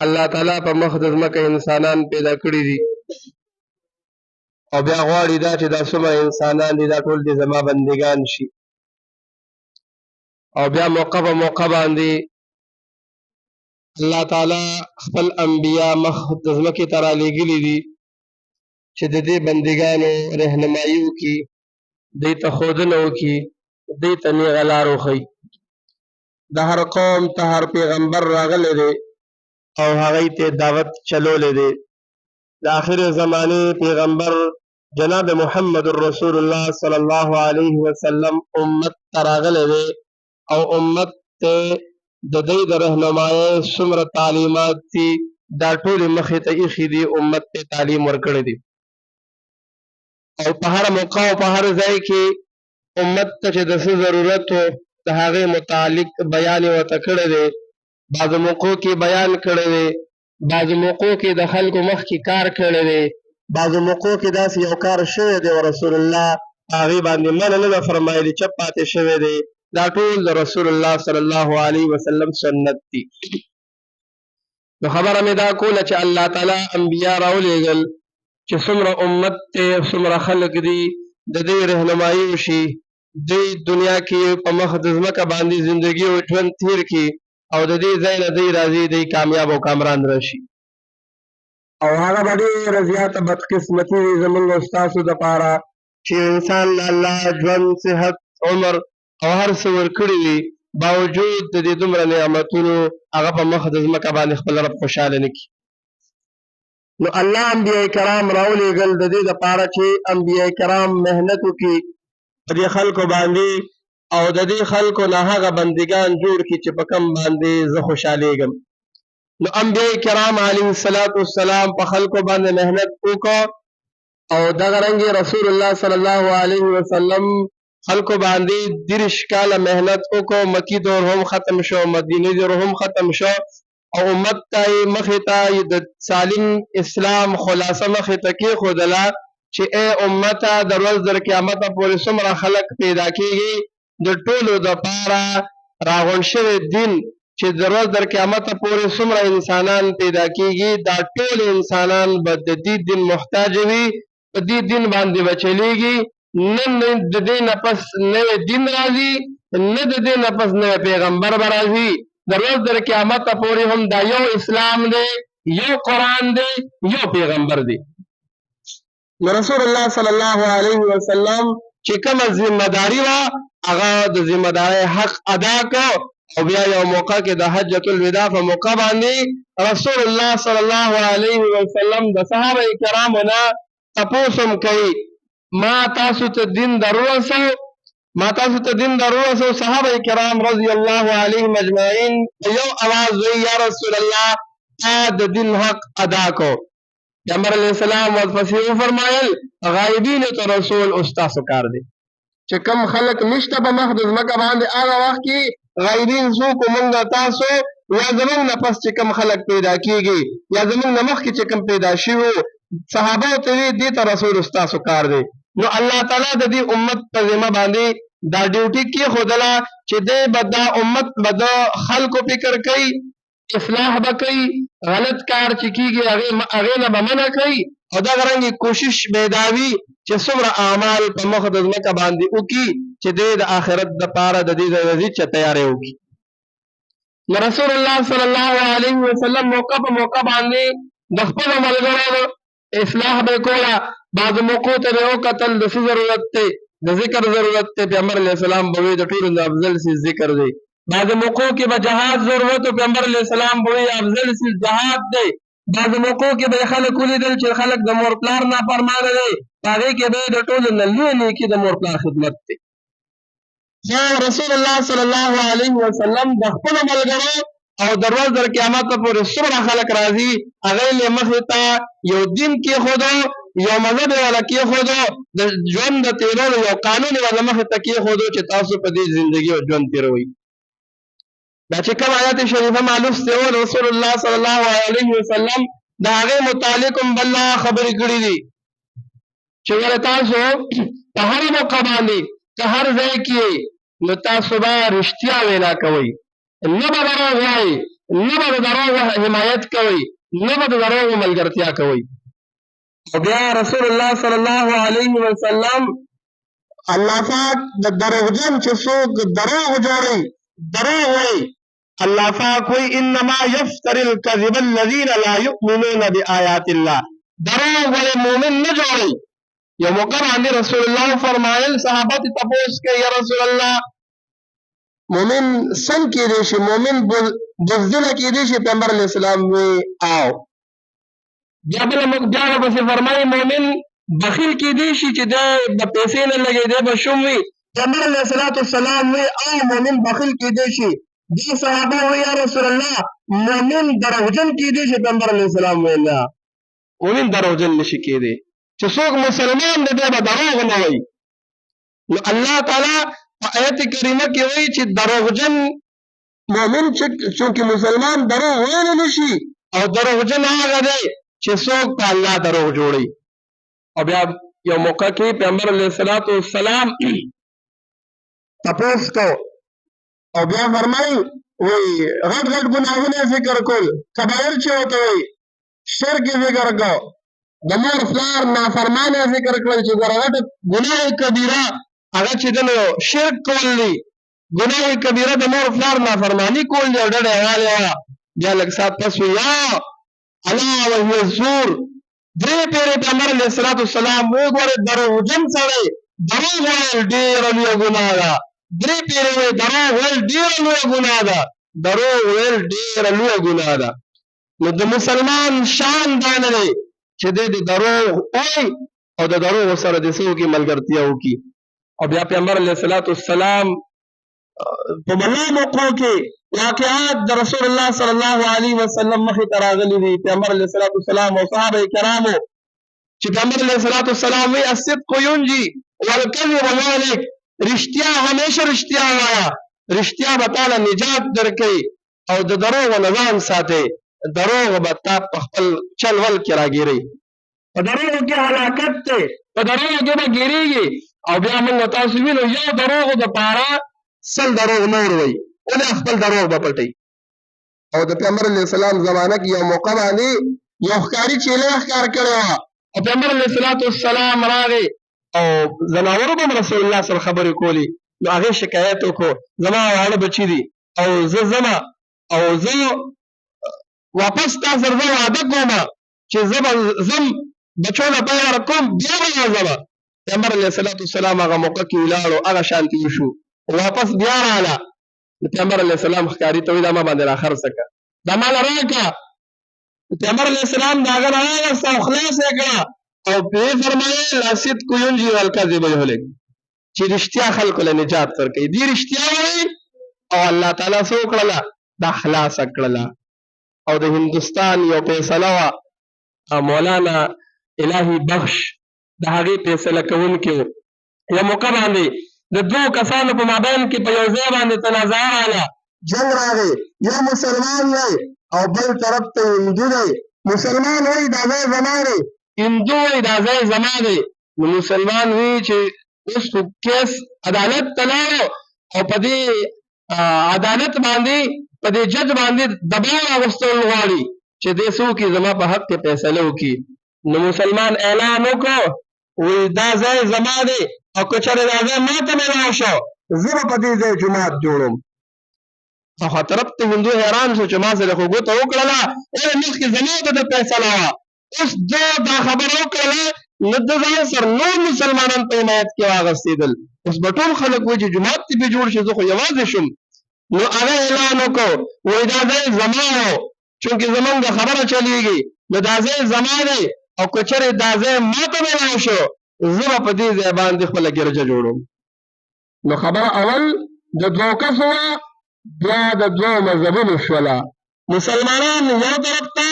الله تعالی په مخ د ځمکه انسانان پیدا کړي دي او بیا غواړي دا چې دا څومره انسانان دي دا ټول دې زما بندګان شي او بیا موقع په موقع باندې الله تعالی خپل انبیا مخ د ځمکې ته رالیږلي دي چې د دې بندګانو رهنمایي وکړي دوی ته ښودنه وکړي دوی ته نیغه لار وښیي د هر قوم ته هر پیغمبر راغلی دی او هغوی ته دعوت چلولی دی د آخر زمانې پیغمبر جناب محمد رسول الله صلی الله علیه وسلم امت ته راغلی دی او امت ته د دوی د رهنمایۍ څومره تعلیمات دي دا ټولې مخې ته ایښي دي امت ته تعلیم ورکړی دی او په هر موقع او په هر ځای کې امت ته چې د څه ضرورت و د هغې متعلق بیان یې ورته کړی دی بعضو موقعو کې بیان کړی دی بعضو موقعو کې د خلکو مخکې کار کړی دی بعضو موقعو کې داسې یو کار شوی دی او رسول الله هغې باندې منع نه ده فرمایلي چپ پاتې شوی دی دا ټول د رسول الله صلی الله علیه وسلم سنت دي نو خبره مې دا کوله چې الله تعالی انبیا راولېږل چې څومره امت ته څومره خلک دي د دې رهنمایي وشي دوی دنیا کې په مخ د ځمکه باندې زندګي او ژوند تیر کړي او د دې ځای نه دوی راځي دوی کامیاب او کامران راشي او هغه به ډېره زیاته بدقسمتي وي زموږ او ستاسو دپاره چې انسان له الله ژوند صحت عمر او هر څه ورکړي وي باوجود د دې دومره نعمتونو هغه په مخ د ځمکه باندې خپل رب خوشحاله نه کړي نو الله انبیاء کرام راولېږل د دې دپاره چې انبیاء کرام محنت وکړي په دې خلکو باندې او د دې خلکو نه هغه بندګان جوړ کړي چې په کم باندې زه خوشحالېږم نو انبیاء کرام علیه السلام په خلکو باندې محنت وکړه او دغه رنګې رسول الله صلی الله علیه وسلم خلکو باندې 30 کاله محنت وکړو مکی دور هم ختم شو مدینه دور هم ختم شو او امت ته مخې ته د سالم اسلام خلاصه مخې ته کېښودله چې ای امته د ورځ در قیامته پورې څومره خلک پیدا کېږي د ټولو دپاره راغونډ شوی دین چې د ورځ در قیامته پورې څومره انسانان پیدا کېږي دا ټول انسانان به د دې دین محتاج وي په دې دین باندې به چلیږي نه د دې نه پس نوی دین راځي نه د دې نه پس نوی پیغمبر به راځي د ورځ در قیامته پورې هم دا یو اسلام دی یو قرآن دی یو پیغمبر دی نو رسول الله صلی الله علیه وسلم چې کومه ذمهداري وه هغه د ذمهدارۍ حق ادا کړ او بیا یو موقع کې د حجة الوداع په موقع باندې رسول الله صلی الله علیه وسلم د صحابه کرامو نه تپوس هم کوي ما تاسو ته دین دروسو صحابه کرام رضی الله علیهم اجمعین یو आवाज وی یا رسول الله تا د دین حق ادا کو پیغمبر علیہ السلام ورپسې وفرمایل غایبین ته رسول استاسو کار دی چې کم خلق نشته په مخ د ځمکه باندې هغه وخت کې غایبین څوک مونږ تاسو یا زمونږ نه پس چې کم خلق پیدا کیږي یا زمونږ نه مخکې چې کم پیدا شوي صحابه ته وی دې ته رسول استاسو کار دی نو الله تعالی د دې امت په ذمه باندې دا ډیوټي کېښودله چې دی به دا امت به د خلکو فکر کوي اصلاح به کوي غلط کار چې کېږي هغې نه به منع کوي او دغه رنګې کوشش به یې دا وي چې څومره اعمال په مخ د ځمکه باندې وکړي چې دی د آخرت دپاره د دې ځای ځي چې تیاری وکړي نو رسول الله صلی الله علیه وسلم موقع په موقع باندې د خپلو ملګرو اصلاح به کوله بعضو موقعو ته به یې وکتل د څه ضرورت دی د ذکر ضرورت دی پیغمبر علیه السلام به وایي د ټولو نه افضل څیز ذکر دی بعضو موقعو کې به جهاد ضرورت و پیغمبر علیه السلام به وایي افضل څیز جهاد دی بعضو موقعو کې به یې خلک ولیدل چې خلک د مور پلار نافرمانه دی په هغې کې به یې د ټولو نه لوی نیکي د مور پلار خدمت دی رسول الله صلی الله علیه وسلم د خپلو ملګرو او د ورځ در قیامته پورې څومره خلک راځي هغوی یې مخې ته یو دین کېښودو یو مذهب یې والا کېښودو د ژوند د تېرولو یو قانون یې والا مخې ته کېښودو چې تاسو په دې زندګي او ژوند تېروئ دا چې کوم آیات شریفه مالوستې وه رسول الله صلی الله علیه وسلم د هغې متعلق هم بله خبرې کړي دي چې ولې تاسو په هر موقع باندې که هر ځای کې نو تاسو به رښتیا وینا کوئ نه به دروغ وایئ نه به د دروغو حمایت کوئ، نه به د دروغو ملګرتیا کوئ. او بیا رسول الله صلی الله علیه وسلم الله پاک د دروغجن چې څوک دروغ جوړوي، دروغ وایي، الله پاک وایي انما یفتر الکذب الذین لا یؤمنون بآیات الله. دروغ ولې مؤمن نه جوړوي. یو موقع باندې رسول الله فرمایل صحابه ته تپوس کوي یا رسول الله مؤمن څنګه کېدی شي، مؤمن بزدله کېدی شي؟ پیغمبر علیه السلام وی آو. بیا پسې فرمایي مؤمن بخیل کېدی شي چې دا د پیسې نه لګي دی به شوم وي. پیغمبر علیه السلام وی آو مؤمن بخیل کېدی شي. دې صحابه وی یا رسول الله مؤمن دروغجن کېدی شي؟ پیغمبر علیه السلام وی نه، مؤمن دروغجن نشي کېدی. چې څوک مسلمان دی دی به دروغ نه وایي. نو الله تعالی په آیت کریمه کې وایي چې دروغجن مؤمن چونکه مسلمان دروغ ویلی نشي، او دروغجن هغه دی چې څوک په الله دروغ جوړي. او بیا یو موقع کې پیغمبر علیه السلام تپوس کو او بیا فرمایي وایي غټ غټ ګناهونه ذکر کول، کبایر چې ورته وایي، شرک ذکر کو، د مور پلار نافرمانه ذکر کړل چې ګوره غټه ګناه کبیره هغه چې د نو شرک کول دي، ګناه کبیره د مور پلار نافرمانی کول دي. او ډډه یې والی بیا لږ ساعت پس یا الا وهي الزور. درې پیرې پیغمبر علیه السلام وایي ګوره دروغجن سړی دروغ ویل ډېره لویه ګناه ده. درې پیرې وایي دروغ ویل ډېره لویه ګناه ده، دروغ ویل ډېره لویه ګناه ده. نو د مسلمان شان دا نه دی چې د دروغ وایي او د دروغ سره د څه وکړي ملګرتیا وکړي. او بیا پیغمبر علیه السلام په بلا موقعو کې واقعات د رسول الله صلی الله علیه وسلم مخې ته راغلي دي. پیغمبر علیه السلام او صحابه کرامو چې پیغمبر علیه السلام وایي الصدق ینجي والکذب مهلک، رښتیا همیشه رښتیا وایه، رښتیا به تعالی نجات درکوي، او د دروغو نه ځان ساتئ، دروغ به تا په خپل چل ول کې راګیرئ. په دروغو کې هلاکت دی، په دروغو کې به ګیرېږي. او بیا موږ تاسو وینو یو دروغو دپاره 100 دروغ نور وایي، ولې خپل دروغ به پټوي. او د پیغمبر علیه السلام زمانه کې یو موقع باندې یو ښکاري چیلۍ ښکار کړې وه، او پیغمبر علیه السلام راغی او زناورو به رسول الله سره خبرې کولې. نو هغې شکایت وکړو زما واړه بچي دي او زه ځمه او زه واپس تا سره زه وعده کوم چې زه به ځم بچو له پیغار کوم بیا به راځمه. پیغمبر علیه السلام هغه موقع کې ولاړو، هغه شانتي وشو، واپس بیا راغله. پیغمبر علیه السلام ښکاري ته وایي دا ما باندې راخرڅه کړه، دا ماله راکړه. پیغمبر علیه السلام د هغه نه راوسته او خلاص یې کړه او پرې فرمایل الصدق ینجي والکذب یهلک، چې رښتیا خلکو له نجات ورکوي. دې رښتیا وایي او الله تعالی څه وکړله؟ دا خلاصه کړله. او د هندوستان یو فیصله وه، مولانا الهي بخش د هغې فیصله کوونکي و. یو موقع باندې د دوو کسانو په مابین کې په یو ځای باندې تنازعه راغله، جنګ راغی. یو مسلمان دی او بل طرف ته هندو دی. مسلمان وایي دا ځای زما دی، هندو وایي دا ځای زما دی. نو مسلمان وایي چې اوس خو کیس عدالت ته لاړو او په دې عدالت باندې په دې جج باندې دباو راوستل غواړي چې دې څه وکړي زما په حق کې فیصله وکړي. نو مسلمان اعلان وکړو وایي دا ځای زما دی او که چېرې دا ځای ما ته میلاو شو زه به په دې ځای جومات جوړوم. خوا طرف ته هندو حیران شو چې ما سره خو ګوته وکړله، ولې مخکې زما ته د فیصله وه، اوس ده دا خبره وکړله نو د ځان سره نور مسلمانان په حمایت کې واغستېدل. اوس به ټول خلک وایي چې جومات دې پې جوړ شي، زه خو یوازې شم. نو هغه اعلان وکړو وایي دا ځای زما و، چونکې زمونږ خبره چلېږي نو دا ځای زما دی او که چېرې دا ځای ما ته میلاو شو زه به په دې ځای باندې خپله ګرجه جوړوم. نو خبره اول د دوو کسو وه، بیا د دوو مذهبونو شوله. مسلمانان یو طرف ته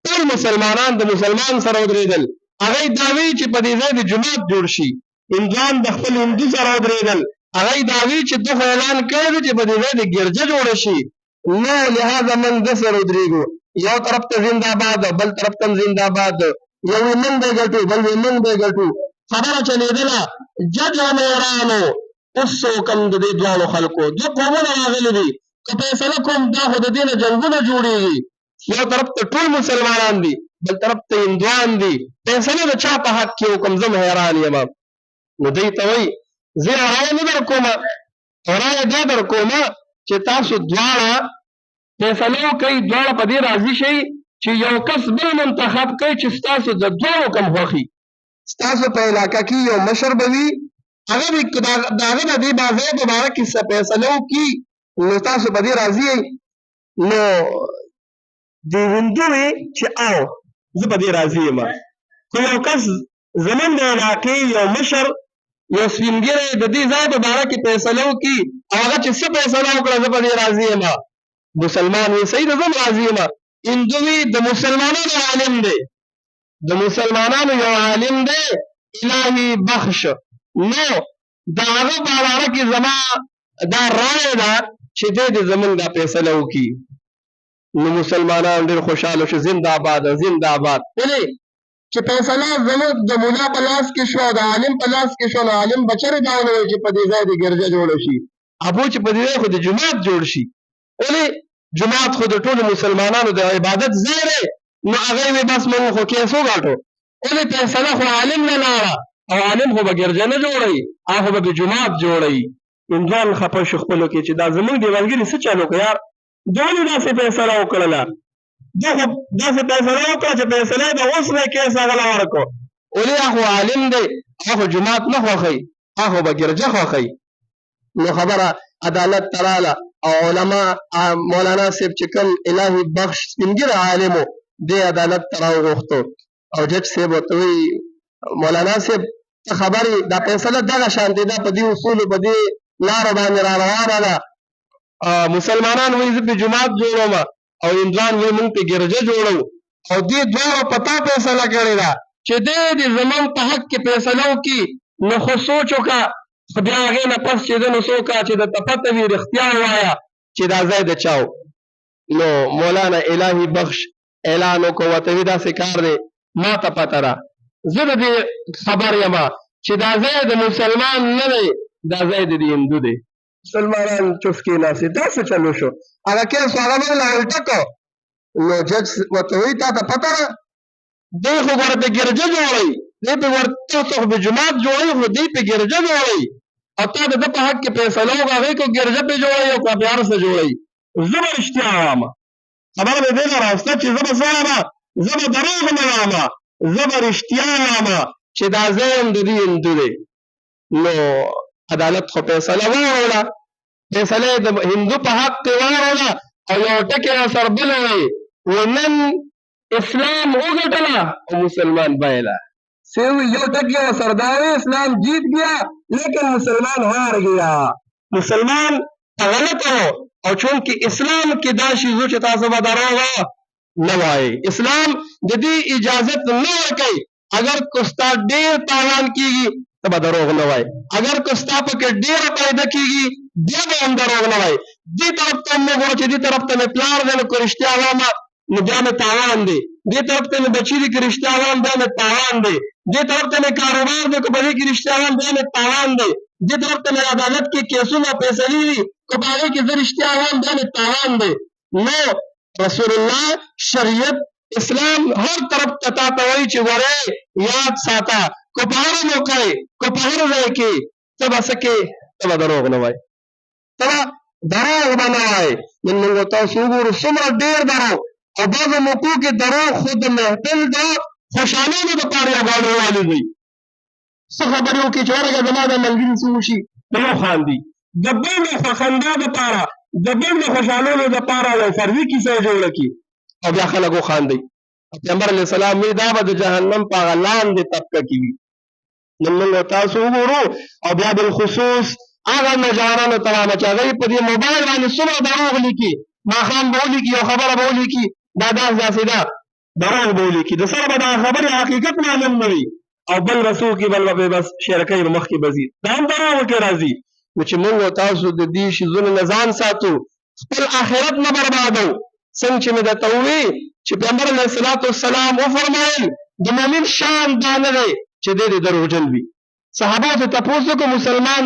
ټول مسلمانان د مسلمان سره ودرېدل، هغوی دا وایي چې په دې ځای د جومات جوړ شي. هندوان د خپل هندو سره ودرېدل، هغوی دا وایي چې ده خو اعلان کړی دی چې په دې ځای د ګرجه جوړه شي، نو لهذا موږ ده سره ودرېږو. یو طرف ته زنده‌باد بل طرف ته زنده‌باد، یو یې موږ دی ګټو بل یې موږ دی ګټو. خبره چلېدله. جج امیرانو اوس څه حکم د دې دواړو خلکو، دوه قومونه راغلي دي، که فیصله کوم دا خو د دې نه جنګونه جوړېږي، یو طرف ته ټول مسلمانان دي بل طرف ته هندوان دي، فیصله د چا په حق کې وکړم زه حیران یم. نو دوی ته وایي زه رایه نه در کومه، رایه دا در کومه چې تاسو دواړه فیصله وکړئ، دواړه په دې راضي شئ چې یو کس بل منتخب کړئ چې ستاسو د دواړو کم خوښي. ستاسو په علاقه کې یو مشر به وي، هغه د هغه د دې بازۍ په باره کې څه فیصله وکړي، نو تاسو په دې راضي یئ. نو د هندو وی چې او زه په دې راضي یم، خو یو کس زمونږ د علاقې یو مشر یو سپینګیری د دې ځای په باره کې فیصله وکړي او هغه چې څه فیصله وکړه زه په دې راضي یم. مسلمان وی صحیح ده زه هم راضي یم. هندو وی د مسلمانانو عالم دی، د مسلمانانو یو عالم دی الهي بخش، نو د هغه په باره کې زما دا رایه ده چې دی دې زمونږ دا فیصله وکړي. نو مسلمانان ډېر خوشحاله شو، زنده آباد زنده آباد. ولې چې فیصله زموږ د مولا په لاس کې شو، د عالم په لاس کې شو، نو عالم بچرې دا ونه ویل چې په دې ځای د ګرجه جوړه شي، ابو چې په دې ځای خو د جومات جوړ شي. ولې جومات خو د ټولو مسلمانانو د عبادت ځای دی، نو هغه وی بس موږ خو کیس وګاټو. ولې فیصله خو عالم نه لاړه، او عالم خو به ګرجه نه جوړوي، هغه به د جومات جوړوي. هندوان خفه شو خپلو کې چې دا زموږ دیوالګري څه چل وکړه یار، دا ولې داسې فیصله وکړله، دا خو داسې فیصله وکړه چې فیصله یې د اوس نه کیس هغه له ورکړو. ولې هغه خو عالم دی، هغه خو جومات نه خوښوي، هغه خو به ګرجه خوښوي. نو خبره عدالت ته راله او علما مولانا صاحب چې کوم الهي بخش سپینګیره عالم و دې عدالت ته راوغوښتو او جج صاحب ورته وایي مولانا صاحب ته خبرې دا فیصله دغه شانتې ده، په دې اصولو په دې لارو باندې را روانه ده. مسلمانان وایي زه پې جومات جوړوم او هندوان وایي موږ پې ګرجه جوړو، او دې دواړو په تا فیصله کړې ده چې دی دې زموږ په حق کې فیصله وکړي. نو خو سوچ وکړه، خو بیا هغې نه پس چې ده نو څه وکړه چې درته پته وي رښتیا ووایه چې دا ځای د چا و. نو مولانا الهي بخش اعلان وکړو ورته وي داسې کار دی ما ته پته ده، زه د دې خبر یم چې دا ځای د مسلمان نه دی، دا ځای د هندو دی. مسلمانان چوف کېناستې، دا څه چل وشو، هغه کیس خو هغه بل الټه کړو. نو جج ورته وایي تا ته پته ده دی خو ګوره پې ګرجه جوړوي، دی پې ورته خو پې جومات جوړوي، خو دی پې ګرجه جوړوي، او تا د ده په حق کې فیصله وکړه هغې کو ګرجه پې جوړوي او که پې هر څه جوړوي. زه به رښتیا وایم، خبره مې دې نه راوسته چې زه به څه وایم، زه به دروغ نه وایم، زه به رښتیا وایم چې دا ځای هم د دې هندو دی. نو عدالت خو فیصله واوروله، فیصله یې د هندو په حق کې واوروله او یو ټکې راسره بل وایي نن اسلام وګټله او مسلمان بایله. یو ټکی راسره دا وایي اسلام جیت گیا لیکن مسلمان ہار گیا. مسلمان غلط ہو او چونکہ اسلام کې دا شیزو چې تاسو به دروغ نه وایي، اسلام د دې اجازت نه ورکوي. اگر کو ستا ډېر تاوان کېږي ته به دروغ نه وایي، اگر کو ستا پکې ډېره فایده کېږي بیا به هم دروغ نه وایي. دې طرف ته مه ګوره چې دې طرف ته مې پلار دی نو که رښتیا وایم نو بیا مې تاوان دی، دې طرف ته مې بچي دي که رښتیا وایم بیا مې تاوان دی، دې طرف ته مې کاروبار دی که په دې کې رښتیا وایم بیا مې تاوان دی، دې طرف ته مې عدالت کې کیسونه فیصلې دي که په هغې کې زه رښتیا وایم بیا مې تاوان دی. نو رسول الله شریعت اسلام هر طرف ته تا ته وایي چې ګورې یاد ساته که په هره موقع که په هر ځای کې ته به څه کې ته به دروغ نه وایي، ته به دروغ به نه وایي. نن موږ تاسو وګورو څومره ډېر دروغ او بعضو موقعو کې دروغ خو د محفل د خوشحالانو دپاره یو ګاډیوالي دی، څه خبرې وکړي چې ورګه زما د ملګري څه وشي نو وخاندي، د بل د خندا دپاره د بل د خوشحالولو دپاره یو فرضي کیسه یې جوړه کړي او بیا خلک وخاندي. پیغمبر علیه السلام وایي دا به د جهنم په هغه لاندې طبقه کې وي. نن موږ تاسو وګورو او بیا بالخصوص هغه نوجوانانو ته وایم چې هغوی په دې موبایل باندې څومره دروغ لیکي، ماښام به ولیکي یو خبره به ولیکي دا داسې ده، دروغ به ولیکي، د سره به دغه خبرې حقیقت معلوم نه وي او بل به څوک بل به بس شرکۍ به مخکې به ځي، دا هم دروغ کې راځي. نو چې موږ تاسو د دې شیزونو نه ځان ساتو خپل آخرت نه بربادو. څنګه چې مې درته ووایي چې پیغمبر علیه الصلاة والسلام وفرمایل د مؤمن شان دا نه دی چې دی دې دروغجن وي. صحابو ته تپوس وکړو مسلمان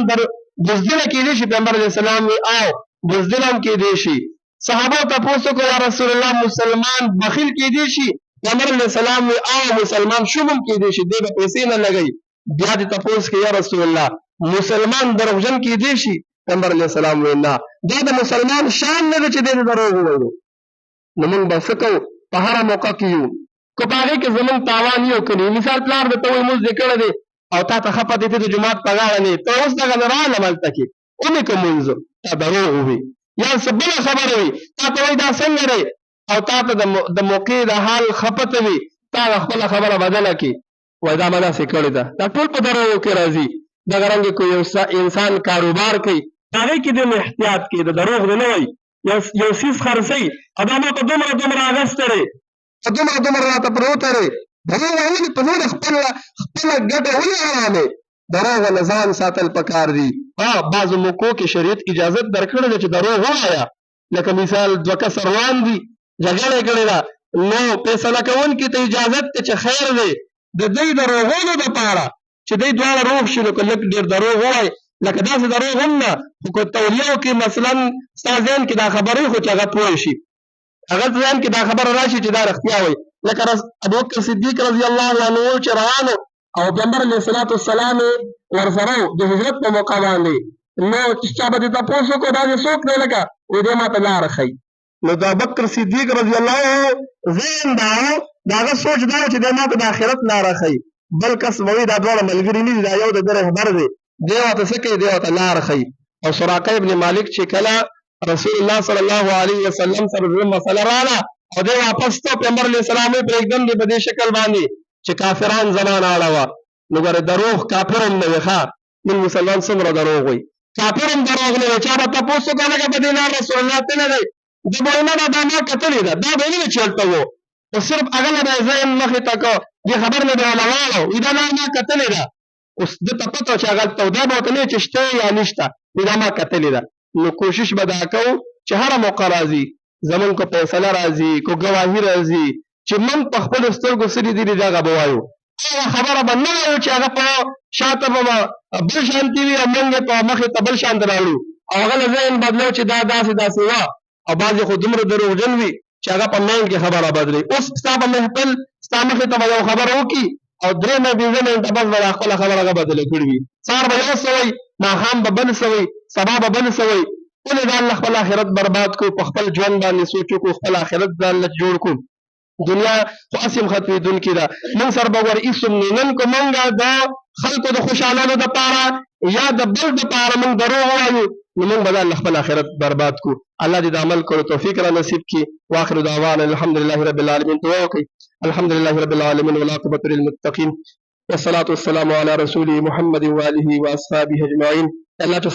بزدله کېدی شي، پیغمبر علیه السلام وایي او بزدل هم کېدی شي. صحابه تپوس وکړ یا رسول الله مسلمان بخیل کېدی شي؟ پیغمبر علیه السلام وی مسلمان شوم هم کېدی شي، دی به پیسې نه لګوي. بیا دې تپوس کوي یا رسول الله مسلمان دروغجن کېدی شي؟ پیغمبر علیه السلام وی نه، دا د مسلمان شان نه دی چې دی دروغ ووایي. نو موږ به څه کوو؟ په هره موقع کې یو که په هغې کې زموږ تاوان یو که نه. مثال پلار درته وایي مونځ دې کړی دی او تا ته ښه پته دی ته د جومات په غاړه نه یې، ته اوس دغه نه راغلم هلته کې ومې که مونځ تا دروغ ووایي. یا څه بله خبره وي تا ته وایي دا څنګه دی او تا ته د موقع د حال ښه پته وي، تا هغه خپله خبره بدله کړي وایي دا ما داسې کړې ده. دا ټول په دروغو کې راځي. دغه رنګې که یو انسان کاروبار کوي هغې کې دې احتیاط کوي، د دروغ دې نه وایي. یو څیز خرڅوي او دا ما په دومره دومره اخیستی دی، په دومره دومره راته پروته دی، دروغ ولې په نوره خپله ګټه ولې حرامې؟ دروغ نه ځان ساتل پکار دي. بعضو موقعو کې شریعت اجازت درکړې ده چې دروغ ووایه. لکه مثال دوه کسه روان دي جګړه یې کړې ده، نو فیصله کوونکي ته اجازت دی چې خیر دی د دوی د روغولو دپاره چې دوی دواړه روغ شي، نو که لږ ډېر دروغ ووایي لکه داسې دروغ هم نه، خو که تولیو کې مثلا ستا ذهن کې دا خبرې خو چې هغه پوه شي، هغه ذهن کې دا خبره راشي چې دا رښتیا وایي. لکه ابوبکر صدیق رضی الله عنه چې روانو او پیغمبر علیه الصلاة والسلام ورسره و د هجرت په موقع باندې، نو چې چا به دې تپوس وکړو دا دې څوک دی لکه وایي دی ما ته لاره ښیي. نو د ابوبکر صدیق رضی الله عنه ذهن دا و د هغه سوچ دا و چې دی ما ته د آخرت لاره ښیي، بل کس به وایي دا دواړه ملګري نه دي، دا یو د ده رهبر دی، دی ورته څه کوي دی ورته لاره ښیي. او سراقه ابن مالک چې کله رسول الله صلی الله علیه وسلم سره د مسله راغله او دی واپس ته پیغمبر علیه السلام یې پرېږدم دی په دې شکل باندې چې کافران زمانه اړوه. نو ګوره دروغ کافر هم نه وي ښه، نن مسلمان څومره دروغ وایي، کافر هم دروغ نه وي. چا به تپوس وکړه لکه په دې لار رسول الله ته نه دی، ده به وایي نه دا ما کتلې ده، دا به یې نه وي چې هلته و، خو صرف هغه نه به یې ذهن مخې ته کړه، دې خبر نه دی ولا واړو وایي دا نه ما کتلې ده. اوس ده ته پته چې هغه هلته و، دا به ورته نه وي چې شته یا نشته، وایي دا ما کتلې ده. نو کوشش به دا کوو چې هره موقع راځي زمونږ که فیصله راځي که ګواهي راځي چې موږ په خپلو سترګو څه لیدلي دي هغه به وایو. هغه خبره به نه وایو چې هغه په شاته به بل شانتي وي او موږ یې په مخې ته بل شانته راوړو او هغه له ذهن بدلو چې دا داسې داسې وه، او بعضې خو دومره دروغجن وي چې هغه په میل کې خبره بدلوي. اوس ستا په محفل ستا مخې ته به یو خبره وکړي او درې نه پنځه منټه بس به دا خپله خبره هغه بدله کړې وي، سهار به یو څه وایي ماښام به بل څه وایي سبا به بل څه وایي. ولې ځان له خپل آخرت برباد کړو، په خپل ژوند باندې سوچ وکړو، خپل آخرت ځان له جوړ کړو. دنیا خو هسې هم ختمېدونکې ده، موږ سره به ور هېڅ هم نه وي. نن که موږ د خلکو د خوشحالولو دپاره یا د بل دپاره موږ دروغ ووایو نو موږ به ځان له خپل آخرت برباد کړو. الله دې د عمل کولو توفیق را نصیب کړي. واخر دعوانا الحمدلله رب العالمین. دعا وکړئ الحمدلله رب العالمین والعاقبة للمتقین والصلاة والسلام على رسوله محمد وآله وأصحابه أجمعين. الله چې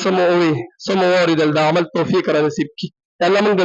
سم واورېدل د عمل توفیق را نصیب کړي. الله موږ